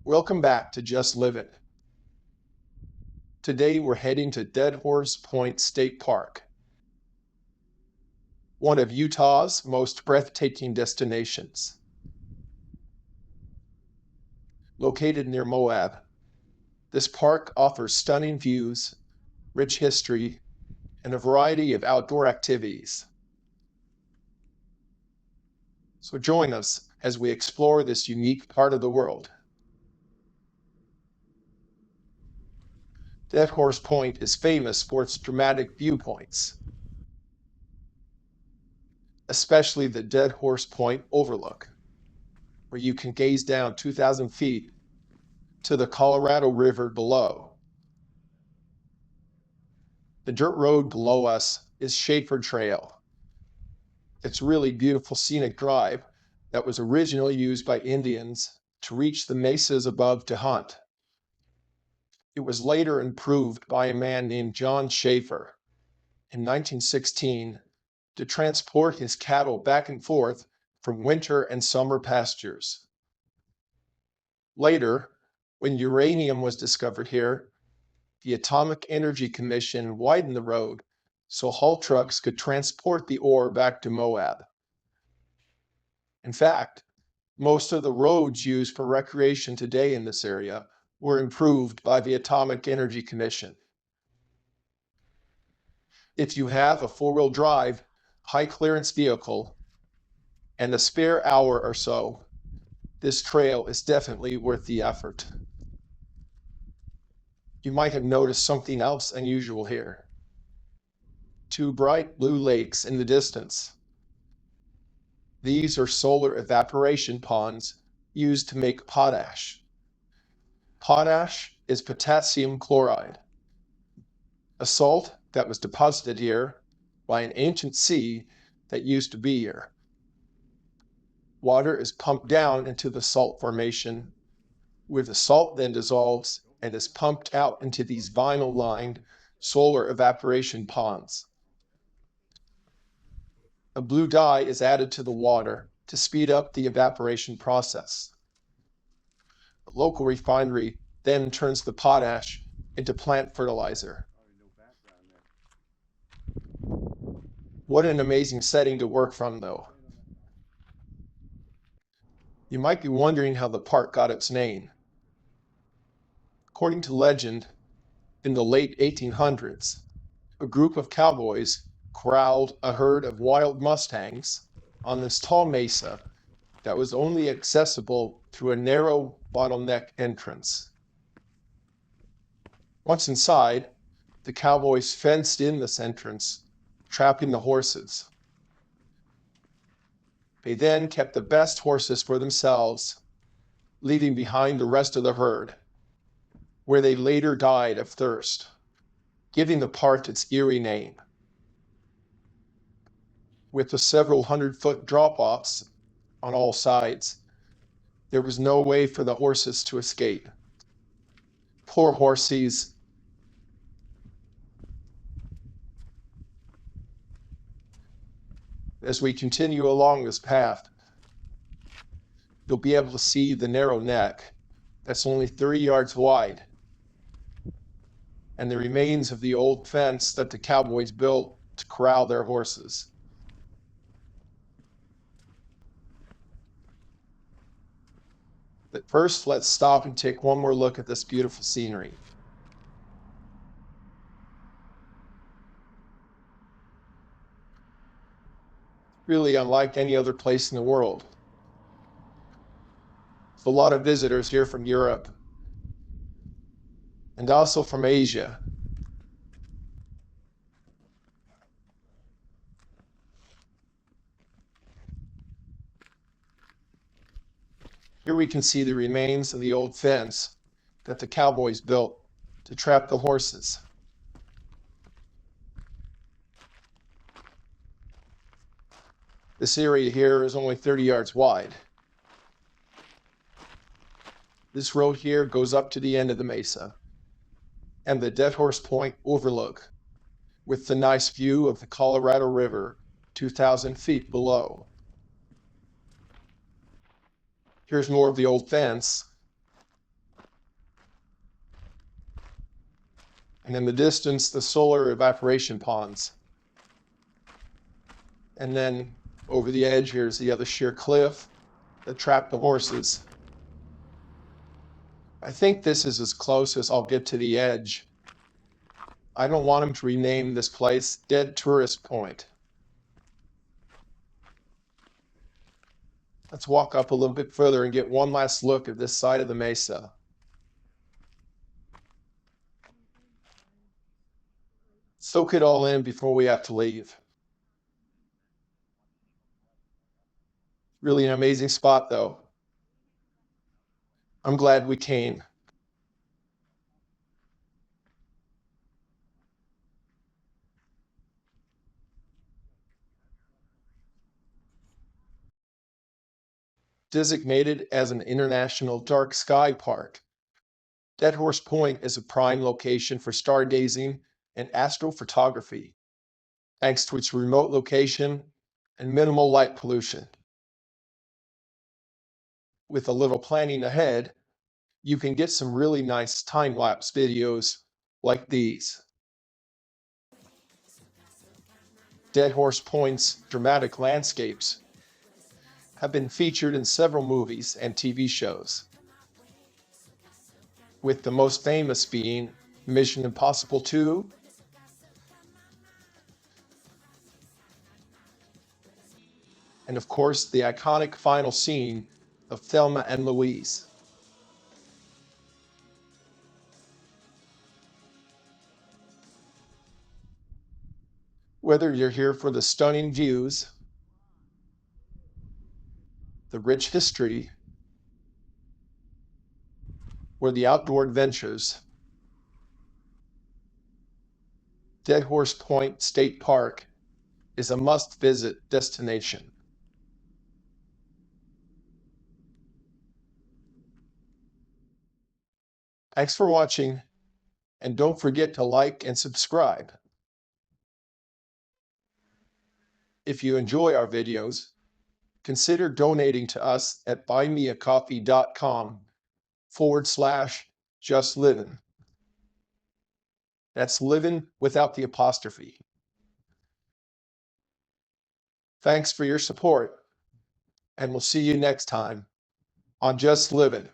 Welcome back to Just Live It. Today we're heading to Dead Horse Point State Park, one of Utah's most breathtaking destinations. Located near Moab, this park offers stunning views, rich history, and a variety of outdoor activities. So join us as we explore this unique part of the world. Dead Horse Point is famous for its dramatic viewpoints, especially the Dead Horse Point Overlook, where you can gaze down 2,000 feet to the Colorado River below. The dirt road below us is Schaefer Trail. It's a really beautiful scenic drive that was originally used by Indians to reach the mesas above to hunt. It was later improved by a man named John Schaefer in 1916 to transport his cattle back and forth from winter and summer pastures. Later, when uranium was discovered here, the Atomic Energy Commission widened the road so haul trucks could transport the ore back to Moab. In fact, most of the roads used for recreation today in this area were improved by the Atomic Energy Commission. If you have a four-wheel drive, high-clearance vehicle, and a spare hour or so, this trail is definitely worth the effort. You might have noticed something else unusual here. Two bright blue lakes in the distance. These are solar evaporation ponds used to make potash. Potash is potassium chloride, a salt that was deposited here by an ancient sea that used to be here. Water is pumped down into the salt formation, where the salt then dissolves and is pumped out into these vinyl-lined solar evaporation ponds. A blue dye is added to the water to speed up the evaporation process. A local refinery then turns the potash into plant fertilizer. What an amazing setting to work from, though. You might be wondering how the park got its name. According to legend, in the late 1800s, a group of cowboys corralled a herd of wild mustangs on this tall mesa that was only accessible through a narrow bottleneck entrance. Once inside, the cowboys fenced in this entrance, trapping the horses. They then kept the best horses for themselves, leaving behind the rest of the herd, where they later died of thirst, giving the park its eerie name. With the several hundred-foot drop-offs on all sides, there was no way for the horses to escape. Poor horsies. As we continue along this path, you'll be able to see the narrow neck that's only 30 yards wide and the remains of the old fence that the cowboys built to corral their horses. But first, let's stop and take one more look at this beautiful scenery. Really unlike any other place in the world. There's a lot of visitors here from Europe and also from Asia. Here we can see the remains of the old fence that the cowboys built to trap the horses. This area here is only 30 yards wide. This road here goes up to the end of the mesa and the Dead Horse Point overlook with the nice view of the Colorado River 2,000 feet below. Here's more of the old fence And in the distance, the solar evaporation ponds. And then over the edge, here's the other sheer cliff that trapped the horses. I think this is as close as I'll get to the edge. I don't want him to rename this place Dead Tourist Point. Let's walk up a little bit further and get one last look at this side of the mesa. Soak it all in before we have to leave. Really an amazing spot, though. I'm glad we came. Designated as an international dark sky park, Dead Horse Point is a prime location for stargazing and astrophotography, thanks to its remote location and minimal light pollution. With a little planning ahead, you can get some really nice time-lapse videos like these. Dead Horse Point's dramatic landscapes have been featured in several movies and TV shows, with the most famous being Mission Impossible 2, and of course the iconic final scene of Thelma and Louise. Whether you're here for the stunning views, the rich history, or the outdoor adventures, Dead Horse Point State Park is a must-visit destination. Thanks for watching, and don't forget to like and subscribe. If you enjoy our videos, consider donating to us at buymeacoffee.com/justlivin'. That's living without the apostrophe. Thanks for your support, and we'll see you next time on Just Livin'.